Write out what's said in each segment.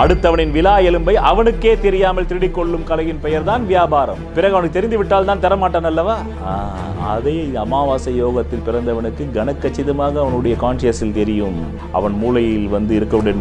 அடுத்தவனின் விலா எலும்பை அவனுக்கே தெரியாமல் திருடிக் கொள்ளும் கலையின் பெயர் தான் வியாபாரம். பிறகு அவனுக்கு தெரிந்து விட்டால் தான் தரமாட்டான் அல்லவா? அதே அமாவாசை யோகத்தில் பிறந்தவனுக்கு கனக்கச்சிதமாக அவனுடைய கான்சியஸில் தெரியும். அவன் மூளையில் இருக்கக்கூடிய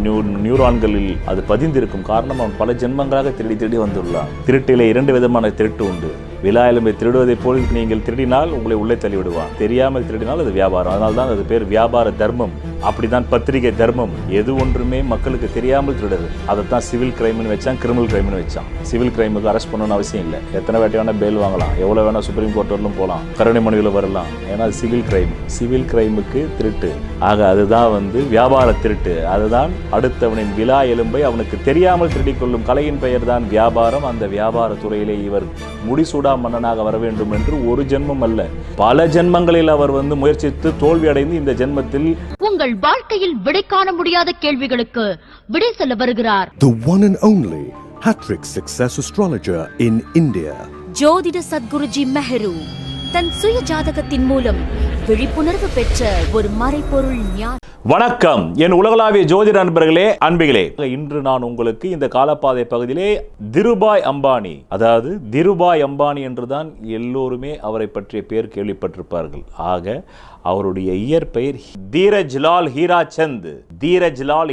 நியூரான்களில் அது பதிந்திருக்கும். காரணம், அவன் பல ஜென்மங்களாக திருடி வந்துள்ளான். திருட்டிலே 2 விதமான திருட்டு உண்டு. விலா எலும்பை திருடுவதை போல் நீங்கள் திருடினால் உங்களை உள்ளே தள்ளிவிடுவான். தெரியாமல் திருடினால் அது வியாபாரம். அதனால தான் அது பேர் வியாபார தர்மம். அப்படிதான் பத்திரிகை தர்மம். எது ஒன்றுமே மக்களுக்கு தெரியாமல் திருடுது. அதைத்தான் சிவில் கிரைம்னு வச்சான், கிரிமினல் கிரைம்னு வச்சான். சிவில் கிரைமுக்கு அரெஸ்ட் பண்ணணும்னு அவசியம் இல்லை. எத்தனை வாட்டி வேணா பெயில் வாங்கலாம், எவ்வளவு வேணா சுப்ரீம் கோர்ட் வரலும் போகலாம், கருணை மனுவில் வரலாம். ஏன்னா சிவில் கிரைம். சிவில் கிரைமுக்கு திருட்டு. ஆக அதுதான் வியாபார திருட்டு. அதுதான் அடுத்தவனின் விலா எலும்பை அவனுக்கு தெரியாமல் திருடிக் கொள்ளும் கலையின் பெயர் தான் வியாபாரம். அந்த வியாபார துறையிலே இவர் முடிசூடா மன்னனாக வர வேண்டும் என்று ஒரு ஜென்மம் அல்ல, பல ஜென்மங்களில் அவர் முயற்சித்து தோல்வி அடைந்து இந்த ஜென்மத்தில் உங்கள் வாழ்க்கையில் விடை காண முடியாத கேள்விகளுக்கு விடை சொல்ல வருகிறார். The one and only hat-trick success astrologer in India. ஜோதிட சத்குருஜி மெஹரு தன் சுய ஜாதகத்தின் மூலம் விழிப்புணர்வு பெற்ற ஒரு மறைபொருள் ஞானி. வணக்கம் என் உலகளாவிய ஜோதிட நண்பர்களே, அன்பிகளே. இன்று நான் உங்களுக்கு இந்த காலப்பாதை பகுதியிலே திருபாய் அம்பானி, அதாவது திருபாய் அம்பானி என்றுதான் எல்லோருமே அவரை பற்றிய பேர் கேள்விப்பட்டிருப்பார்கள். ஆக அவருடைய இயற்பெயர் தீரஜ்லால்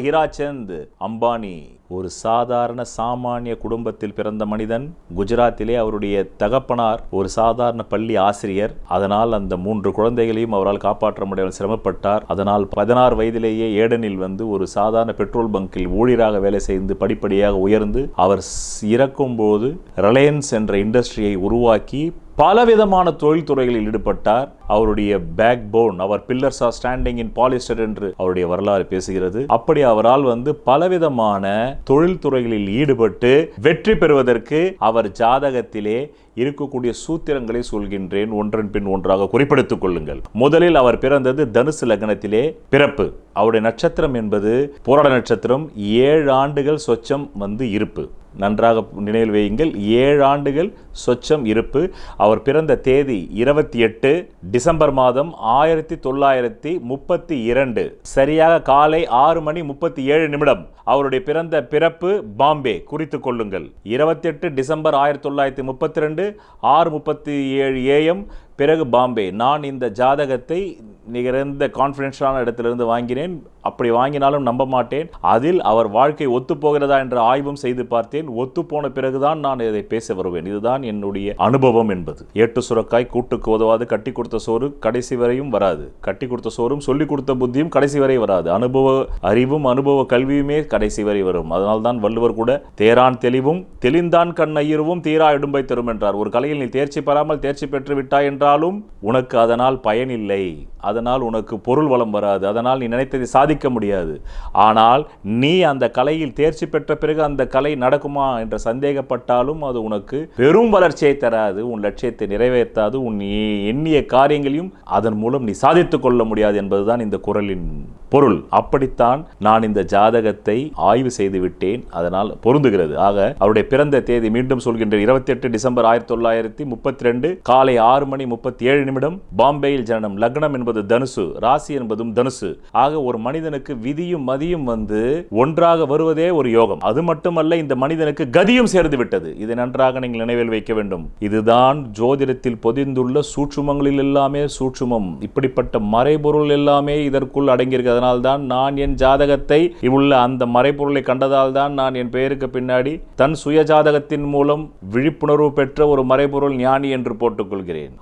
ஹீராசந்த் அம்பானி. ஒரு சாதாரண சாமானிய குடும்பத்தில் பிறந்த மனிதன். குஜராத்திலே அவருடைய தகப்பனார் ஒரு சாதாரண பள்ளி ஆசிரியர். அதனால் அந்த 3 குழந்தைகளையும் அவரால் காப்பாற்ற முடியாமல் சிரமப்பட்டார். அதனால் 16 வயதிலேயே ஏடனில் ஒரு சாதாரண பெட்ரோல் பங்கில் ஊழியராக வேலை செய்து படிப்படியாக உயர்ந்து அவர் இறக்கும் போது ரிலையன்ஸ் என்ற இண்டஸ்ட்ரியை உருவாக்கி பலவிதமான தொழில்துறைகளில் ஈடுபட்டார். அவருடைய பேக் போன், அவர் pillars are standing in polyester என்று அவருடைய வரலாறு பேசுகிறது. அப்படி அவரால் பலவிதமான தொழில்துறைகளில் ஈடுபட்டு வெற்றி பெறுவதற்கு அவர் ஜாதகத்திலே இருக்கக்கூடிய சூத்திரங்களை சொல்கின்றேன், ஒன்றன் பின் ஒன்றாக குறிப்பிடுத்துக் கொள்ளுங்கள். முதலில் அவர் பிறந்தது தனுசு லக்னத்திலே பிறப்பு. அவருடைய நட்சத்திரம் என்பது போராட நட்சத்திரம். 7 ஆண்டுகள் சொச்சம் இருப்பு. நன்றாக நினைவில் வையுங்கள், 7 ஆண்டுகள் சொச்சம் இருப்பு. அவர் பிறந்த தேதி 28 டிசம்பர் மாதம் 1932. சரியாக காலை 6:37. அவருடைய பிறந்த பிறப்பு பாம்பே, குறித்துக் கொள்ளுங்கள். 28 டிசம்பர் 1932 6:37 AM. பிறகு பாம்பே. நான் இந்த ஜாதகத்தை நிகழ்ந்த கான்ஃபிடென்ஷியலான இடத்திலிருந்து வாங்கினேன். அப்படி வாங்கினாலும் நம்ப மாட்டேன். அதில் அவர் வாழ்க்கை ஒத்துப்போகிறதா என்ற ஆய்வும் செய்து பார்த்தேன். ஒத்துப்போன பிறகுதான் நான் இதை பேச வருவேன். இதுதான் என்னுடைய அனுபவம் என்பது. 8 சுரக்காய் கூட்டுக்கு உதவாது, கட்டி கொடுத்த சோறு கடைசி வரையும் வராது. கட்டி கொடுத்த சோறும் சொல்லிக் கொடுத்த புத்தியும் கடைசி வரை வராது. அனுபவ அறிவும் அனுபவ கல்வியுமே கடைசி வரை வரும். அதனால்தான் வள்ளுவர் கூட தேரான் தெளிவும் தெளிந்தான் கண் ஐயருவும் தீரா இடும்பை தரும் என்றார். ஒரு கலையில் நீ தேர்ச்சி பெறாமல் தேர்ச்சி பெற்று விட்டாய் என்றாலும் உனக்கு அதனால் பயனில்லை. அதனால் உனக்கு பொருள் வளம் வராது. அதனால் நீ நினைத்ததை சாதிக்க முடியாது. ஆனால் நீ அந்த கலையில் தேர்ச்சி பெற்ற பிறகு அந்த கலை நடக்குமா என்று சந்தேகப்பட்டாலும் அது உனக்கு பெரும் வளர்ச்சியை தராது, உன் லட்சியத்தை நிறைவேற்றாது, உன் எண்ணிய காரியங்களையும் அதன் மூலம் நீ சாதித்துக் கொள்ள முடியாது என்பதுதான் இந்த குறளின் பொருள். அப்படித்தான் நான் இந்த ஜாதகத்தை ஆய்வு செய்து விட்டேன். அதனால் பொருந்துகிறது. ஆக அவருடைய பிறந்த தேதி மீண்டும் சொல்கின்ற 28 டிசம்பர் 1932 காலை 6:37. பாம்பேயில் ஜனனம். லக்னம் என்பது தனுசு, ராசி என்பதும் தனுசு. ஆக ஒரு மனிதனுக்கு விதியும் மதியும் ஒன்றாக வருவதே ஒரு யோகம். அது மட்டுமல்ல, இந்த மனிதனுக்கு கதியும் சேர்ந்து விட்டது. இதை நன்றாக நீங்கள் நினைவில் வைக்க வேண்டும். இதுதான் ஜோதிடத்தில் பொதிந்துள்ள சூட்சுமங்களில் எல்லாமே சூட்சுமம். இப்படிப்பட்ட மறைபொருள் எல்லாமே இதற்குள் அடங்கியிருக்கிறது. அதனால்தான் நான் என் ஜாதகத்தை உள்ள அந்த மறைபொருளை கண்டதால் தான் நான் என் பெயருக்கு பின்னாடி தன் சுய ஜாதகத்தின் மூலம் விழிப்புணர்வு பெற்ற ஒரு மறைபொருள் ஞானி என்று போட்டுக் கொள்கிறேன்.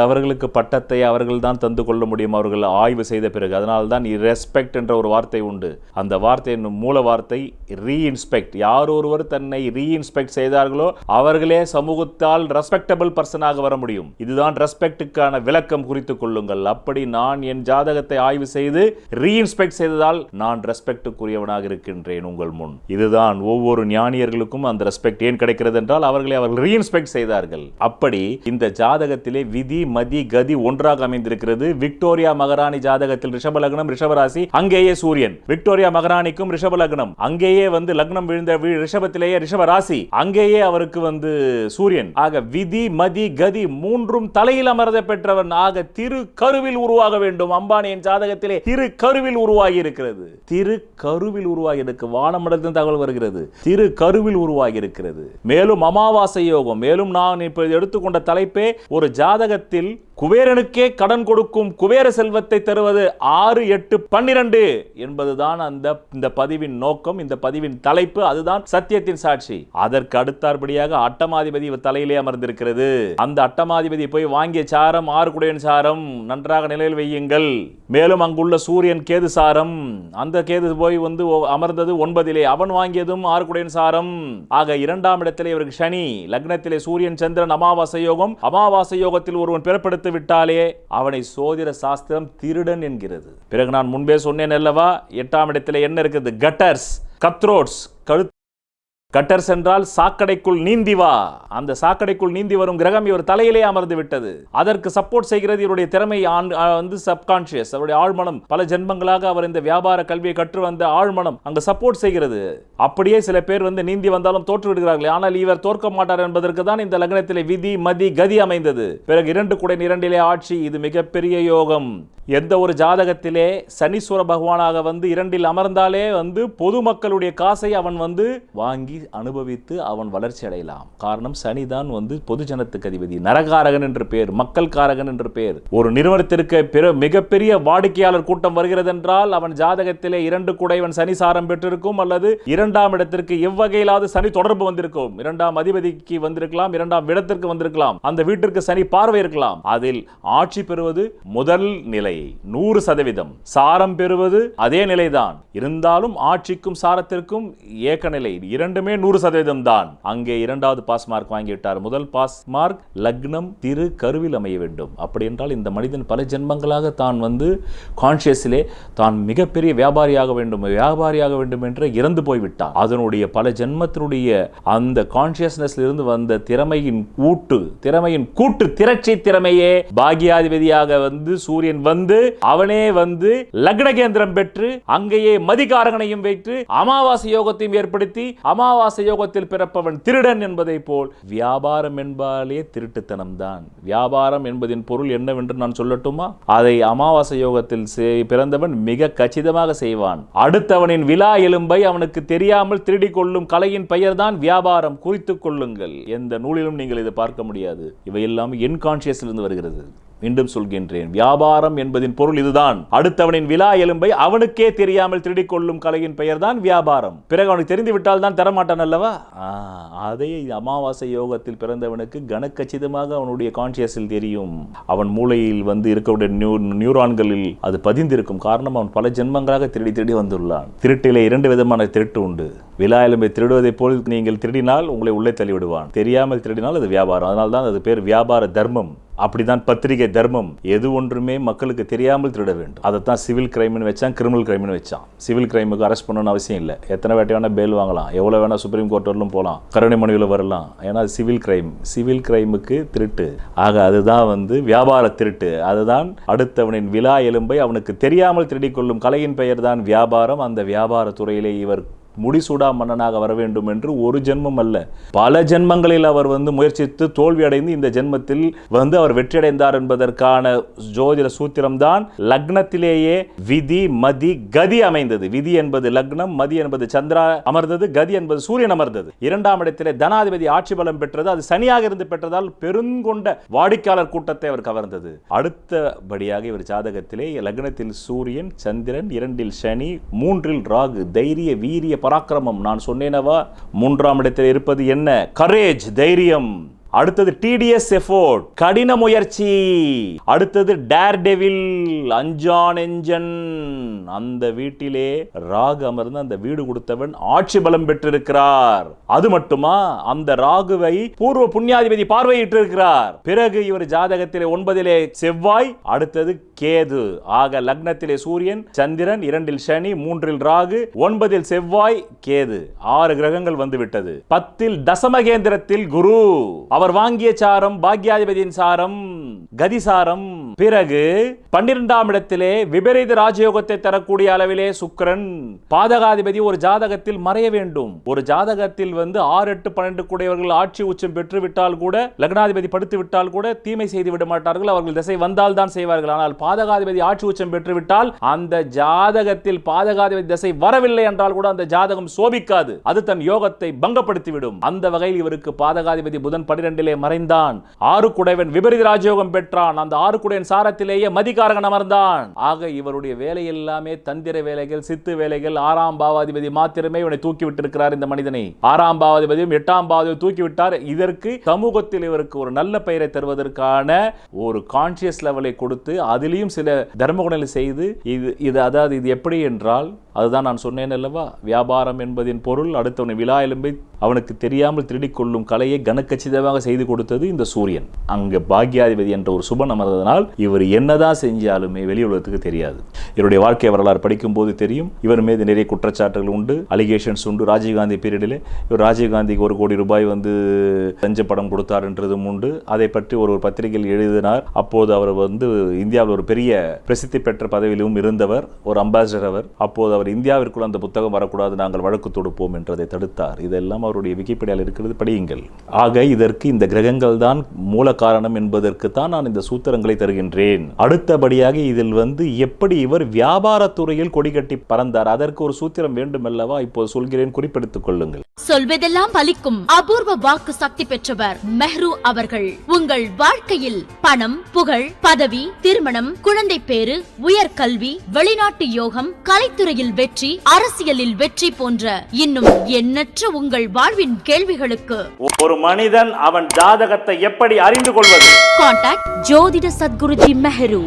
அவர்களுக்கு பட்டத்தை அவர்கள் தான் தந்து கொள்ள முடியும், அவர்கள் ஆய்வு செய்த பிறகு. அதனால்தான் ரெஸ்பெக்ட் என்ற ஒரு வார்த்தை உண்டு. அந்த வார்த்தையின் மூல வார்த்தை ரீஇன்ஸ்பெக்ட். யார் ஒருவர் தன்னை ரீஇன்ஸ்பெக்ட் செய்தார்களோ அவர்களே சமூகத்தால் ரெஸ்பெக்டபிள் பர்சனாக வர முடியும். இதுதான் ரெஸ்பெக்டுக்கான விளக்கம், குறித்துக் கொள்ளுங்கள். அப்படி நான் என் ஜாதகத்தை ஆய்வு செய்து ரீஇன்ஸ்பெக்ட் செய்ததால் நான் ரெஸ்பெக்டுக்குரியவனாக இருக்கின்றேன் உங்கள் முன். இதுதான் ஒவ்வொரு ஞானியர்களுக்கும் அந்த ரெஸ்பெக்ட் ஏன் கிடைக்கிறது என்றால் அவர்கள் ரீஇன்ஸ்பெக்ட் செய்தார்கள். அப்படி இந்த ஜாதகத்திலே விதி மதி கதி ஒன்றாக அமைந்திருக்கிறது. விக்டோரியா மகாராணி ஜாதகத்தில் ரிஷப லக்னம் ரிஷப ராசி, அங்கேயே சூரியன். விக்டோரியா மகாராணிக்கும் ரிஷப லக்னம், அங்கேயே லக்னம் விழுந்த ரிஷபத்திலேயே ரிஷப ராசி, அங்கேயே அவருக்கு சூரியன். ஆக விதி மதி கதி மூன்றும் தலையில் அமர்ந்த பெற்றவன். ஆக திரு கருவில் உருவாக வேண்டும். அம்பானியின் ஜாதகத்திலே திரு கருவில் கருவில் உருவாகி இருக்கிறது. திரு கருவில் உருவாகி இருக்கு. வானமண்டலத்தில் தகவல் வருகிறது, திரு கருவில் உருவாகி இருக்கிறது. மேலும் அமாவாசை யோகம், மேலும் நான் இப்ப எடுத்துக்கொண்ட தலைப்பே ஒரு ஜாதகத்தில் குபேரனுக்கே கடன் கொடுக்கும் குபேர செல்வத்தை தருவது 6, 8, 12 என்பதுதான் இந்த பதிவின் நோக்கம், இந்த பதிவின் தலைப்பு. அதுதான் சத்தியத்தின் சாட்சி. அதற்கு அடுத்தபடியாக அட்டமாதிபதி தலையிலே அமர்ந்திருக்கிறது. அந்த அட்டமாதிபதி போய் வாங்கிய சாரம் 6 குடையன் சாரம், நன்றாக நிலையில் வையுங்கள். மேலும் அங்குள்ள சூரியன் கேது சாரம், அந்த கேது போய் அமர்ந்தது 9, அவன் வாங்கியதும் 6 குடையன் சாரம். ஆக 2ஆம் இடத்திலே இவருக்கு சனி, லக்னத்திலே சூரியன் சந்திரன், அமாவாசை யோகம். அமாவாசை யோகத்தில் ஒருவன் பிறப்படுத்த விட்டாலே அவனை சோதிட சாஸ்திரம் திருடன் என்கிறது. பிறகு நான் முன்பே சொன்னேன் அல்லவா, 8ஆம் இடத்திலே என்ன இருக்குது? கட்டர்ஸ், கத்ரோட்ஸ், கட்டர்ஸ் என்றால் சாக்கடைக்குள் நீந்தி வா. அந்த சாக்கடைக்குள் நீந்தி வரும் கிரகம் இவர் தலையிலே அமர்ந்து விட்டது. அதற்கு சப்போர்ட் செய்கிறது இவருடைய திறமை, சப்கான்ஷியஸ், அவருடைய ஆழ்மனம். பல ஜென்மங்களாக அவர் இந்த வியாபார கல்வியை கற்று வந்த ஆழ்மனம் அங்கு சப்போர்ட் செய்கிறது. அப்படியே சில பேர் நீந்தி வந்தாலும் தோற்று விடுகிறார்கள். ஆனால் இவர் தோற்க மாட்டார் என்பதற்கு தான் இந்த லக்னத்திலே விதி மதி கதி அமைந்தது. பிறகு 2 குடை 2 ஆட்சி, இது மிகப்பெரிய யோகம். எந்த ஒரு ஜாதகத்திலே சனீஸ்வர பகவானாக 2 அமர்ந்தாலே பொதுமக்களுடைய காசை அவன் வாங்கி அனுபவித்து அவன் வளர்ச்சி அடையலாம். காரணம் சனிதான் பொது ஜனத்துக்கு அதிபதி, நரகாரகன் என்று பெயர், மக்கள் காரகன் என்று பெயர். ஒரு நிறுவனத்திற்கு மிகப்பெரிய வாடிக்கையாளர் கூட்டம் வருகிறது என்றால் அவன் ஜாதகத்திலே 2 குடைவன் சனி சாரம் பெற்றிருக்கும், அல்லது 2ஆம் இடத்திற்கு எவ்வகையிலாவது சனி தொடர்பு வந்திருக்கும். 2ஆம் அதிபதிக்கு வந்திருக்கலாம், 2ஆம் இடத்திற்கு வந்திருக்கலாம், அந்த வீட்டிற்கு சனி பார்வை இருக்கலாம். அதில் ஆட்சி பெறுவது முதல் நிலை 100%, சாரம் பெறுவது அதே நிலைதான். இருந்தாலும் ஆட்சிக்கும் சாரத்திற்கும் ஏக்க நிலை, இரண்டுமே 100% தான். அங்கே 2வது பாஸ் மார்க் வாங்கிவிட்டார். முதல் பாஸ் மார்க் லக்னம் திரு கருவில் அமைய வேண்டும். அப்படி என்றால் இந்த மனிதன் பல ஜென்மங்களாக தான் கான்சியஸிலே தான் மிகப்பெரிய வியாபாரியாக வேண்டும் என்று இறந்து போய்விட்டார். அதனுடைய பல ஜென்மத்தினுடைய அந்த கான்சியஸ்னஸ்ல இருந்து வந்த திறமையின் கூட்டு திரட்சி திறமையே பாக்யாதிபதியாக சூரியன் அவனே லக்ன கேந்திரம் பெற்று அங்கேயே மதிகாரகனையும் வைத்து அமாவாசை யோகத்தையும் ஏற்படுத்தி அமாவாசை யோகத்தில் பிறப்பவன் திருடன் என்பதை போல் வியாபாரம் என்பாலே திருட்டுத்தனம் தான். வியாபாரம் என்பதின் பொருள் என்னவென்று நான் சொல்லட்டுமா? அதை அமாவாசை யோகத்தில் பிறந்தவன் மிக கச்சிதமாக செய்வான். அடுத்தவனின் விலா எலும்பை அவனுக்கு தெரியாமல் திருடி கொள்ளும் கலையின் பெயர் தான் வியாபாரம். குறித்துக் கொள்ளுங்கள். எந்த நூலிலும் நீங்கள் இதை பார்க்க முடியாது. இவையெல்லாம் என்கான்சியஸில் இருந்து வருகிறது. மீண்டும் சொல்கின்றேன், வியாபாரம் என்பதின் பொருள் இதுதான். அடுத்தவனின் விலா எலும்பை அவனுக்கே தெரியாமல் திருடிக் கொள்ளும் கலையின் பெயர் தான் வியாபாரம். பிறகு அவனுக்கு தெரிந்து விட்டால் தான் தரமாட்டான் அல்லவா? அதே அமாவாசை யோகத்தில் பிறந்தவனுக்கு கனக்கச்சிதமாக அவனுடைய கான்சியஸில் தெரியும். அவன் மூளையில் இருக்கக்கூடிய நியூரான்களில் அது பதிந்திருக்கும். காரணம், அவன் பல ஜென்மங்களாக திருடி வந்துள்ளான். திருட்டிலே 2 விதமான திருட்டு உண்டு. விலா எலும்பை திருடுவதை போல் நீங்கள் திருடினால் உங்களை உள்ளே தள்ளிவிடுவான். தெரியாமல் திருடினால் அது வியாபாரம். அதனால்தான் அது பேர் வியாபார தர்மம். அப்படிதான் பத்திரிகை தர்மம். எது ஒன்றுமே மக்களுக்கு தெரியாமல் திருட வேண்டும். அதைத்தான் சிவில் கிரைம்னு வச்சான், கிரிமினல் கிரைம்னு வச்சான். சிவில் கிரைமுக்கு அரெஸ்ட் பண்ணணும்னு அவசியம் இல்லை. எத்தனை வாட்டி வேணா பெயில் வாங்கலாம், எவ்வளவு வேணா சுப்ரீம் கோர்ட் வரலும் போகலாம், கருணை மனுவில் வரலாம். ஏன்னா சிவில் கிரைம், சிவில் கிரைமுக்கு திருட்டு. ஆக அதுதான் வியாபார திருட்டு. அதுதான் அடுத்தவனின் விலா எலும்பை அவனுக்கு தெரியாமல் திருடிக் கொள்ளும் கலையின் பெயர் தான் வியாபாரம். அந்த வியாபார துறையிலே இவர் முடிசூடா மன்னனாக வர வேண்டும் என்று ஒரு ஜென்மம் அல்ல, பல ஜென்மங்களில் அவர் முயற்சித்து தோல்வி அடைந்து இந்த ஜென்மத்தில் அவர் வெற்றியடைந்தார் என்பதற்கான ஜோதிட சூத்திரம்தான் லக்னத்திலேயே விதி மதி கதி அமைந்தது. விதி என்பது லக்னம், மதி என்பது சந்திரா அமர்ந்தது, கதி என்பது சூரியன் அமர்ந்தது. 2ஆம் இடத்திலே தனாதிபதி ஆட்சி பலம் பெற்றது. அது சனியாக இருந்து பெற்றதால் பெருங்கொண்ட வாடிக்கையாளர் கூட்டத்தை அவர் கவர்ந்தது. அடுத்தபடியாக இவர் ஜாதகத்திலே லக்னத்தில் சூரியன், சந்திரன், 2இல் சனி, 3இல் ராகு, தைரிய வீரிய பராக்கிரமம். நான் சொன்னேனவா, 3ஆம் இடத்தில் இருப்பது என்ன? கரேஜ், தைரியம். அடுத்தது டிடிஎஸ் எஃபோர்ட், கடின முயற்சி. அடுத்தது டேர் டெவில், அஞ்சான் எஞ்சன். அந்த வீட்டிலே ராகு அமர்ந்து அந்த வீடு கொடுத்தவன் ஆட்சி பலம் பெற்றிருக்கிறார். அது மட்டுமா, அந்த ராகுவை பூர்வ புண்ணியாதிபதி பார்வையிட்டு இருக்கிறார். பிறகு இவர் ஜாதகத்திலே 9இலே செவ்வாய், அடுத்தது கேது. ஆக லக்னத்திலே சூரியன், சந்திரன், 2இல் சனி, 3இல் ராகு, 9இல் செவ்வாய், கேது. 6 கிரகங்கள் வந்துவிட்டது. 10இல் தசமகேந்திரத்தில் குரு. அவர் வாங்கிய சாரம் பாக்யாதிபதியின் சாரம், கதிசாரம். பிறகு 12ஆம் இடத்திலே விபரீத ராஜயோகத்தை தரக்கூடிய அளவிலே சுக்கிரன். பாதகாதிபதி ஒரு ஜாதகத்தில் மறைய வேண்டும். ஒரு ஜாதகத்தில் 6, 8, 12 கூடியவர்கள் ஆட்சி உச்சம் பெற்று விட்டால் கூட, லக்னாதிபதி படுத்து விட்டால் கூட தீமை செய்து விட மாட்டார்கள். அவர்கள் திசை வந்தால் தான் செய்வார்கள். ஆனால் பாதகாதிபதி ஆட்சி உச்சம் பெற்றுவிட்டால் அந்த ஜாதகத்தில் பாதகாதிபதி திசை வரவில்லை என்றால் கூட அந்த ஜாதகம் சோபிக்காது, அது தன் யோகத்தை பங்கப்படுத்திவிடும். அந்த வகையில் இவருக்கு பாதகாதிபதி புதன் 12 மறைந்தான். 6 குடைவன் விபரீத ராஜயோகம் பெற்றான். அந்த 6 குடையன் சாரத்திலேயே மதிகாரகன் அமர்ந்தான். ஆக இவருடைய வேலை எல்லாமே தந்திர வேலைகள், சித்து வேலைகள். 6ஆம் பாவாதிபதி மாத்திரமே இவனை தூக்கிவிட்டிருக்கிறார். இந்த மனிதனை 6ஆம் பாவாதிபதியும் 8ஆம் பாவாதிபதி தூக்கிவிட்டார். இதற்கு சமூகத்தில் இவருக்கு ஒரு நல்ல பெயரை தருவதற்கான ஒரு கான்சியஸ் லெவலை கொடுத்து அதிலையும் சில தர்மகுணங்களை செய்து இது அதாவது இது எப்படி என்றால், அதுதான் நான் சொன்னேன் அல்லவா, வியாபாரம் என்பதின் பொருள் அடுத்தவனை விழா எலும்பை அவனுக்கு தெரியாமல் திருடிக் கொள்ளும் கலையை கனக்கச்சிதமாக செய்து கொடுத்தது இந்த சூரியன். அங்க பாக்யாதிபதி என்ற ஒரு சுபன் அமர்ந்ததனால் இவர் என்னதான் செஞ்சாலுமே வெளி உலகத்துக்கு தெரியாது. இவருடைய வாழ்க்கை வரலாறு படிக்கும் போது தெரியும். இவர் மீது நிறைய குற்றச்சாட்டுகள் உண்டு, அலிகேஷன்ஸ் உண்டு. ராஜீவ்காந்தி பீரியடில் இவர் ராஜீவ்காந்திக்கு 1 கோடி ரூபாய் லஞ்ச படம் கொடுத்தார் என்றதும் உண்டு. அதை பற்றி ஒரு பத்திரிகையில் எழுதினார். அப்போது அவர் இந்தியாவில் ஒரு பெரிய பிரசித்தி பெற்ற பதவியிலும் இருந்தவர், ஒரு அம்பாசிடர் அவர். அப்போது அவர் இந்தியாவிற்குள் அந்த புத்தகம் வரக்கூடாது, நாங்கள் வழக்கு தொடுப்போம் என்றதை தடுத்தார். இதெல்லாம் அவருடைய விக்கிபீடியாவில் இருக்கிறது, படியுங்கள். ஆக இதற்கு இந்த கிரகங்கள் தான் மூல காரணம் என்பதற்கு தான் நான் இந்த சூத்திரங்களை தருகின்றேன். அடுத்தபடியாக இதில் எப்படி இவர் வியாபாரத்துறையில் கொடி கட்டி பறந்தார், அதற்கு ஒரு சூத்திரம் வேண்டும் அல்லவா, இப்போது சொல்கிறேன், குறிப்பெடுத்துக் கொள்ளுங்கள். சொல்வதெல்லாம் பலிக்கும் அபூர்வ வாக்கு சக்தி பெற்றவர் மெஹ்ரு அவர்கள். உங்கள் வாழ்க்கையில் பணம், புகழ், பதவி, திருமணம், குழந்தை பேறு, உயர்கல்வி, வெளிநாட்டு யோகம், கலைத்துறையில் வெற்றி, அரசியலில் வெற்றி போன்ற இன்னும் எண்ணற்ற உங்கள் வாழ்வின் கேள்விகளுக்கு ஒரு மனிதன் அவன் ஜாதகத்தை எப்படி அறிந்து கொள்வது? கான்டாக்ட் ஜோதிட Sadguruji Mehru.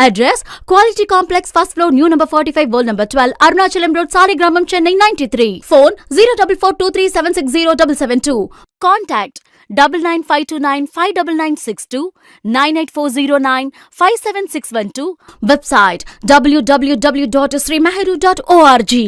Address Quality Complex, first floor, new number 45, wall number 12, Arunachalam Road, Saligramam, Chennai 93. Phone 0442376072. Contact 9952959962, 98409 57612. Website www.srimeheru.org.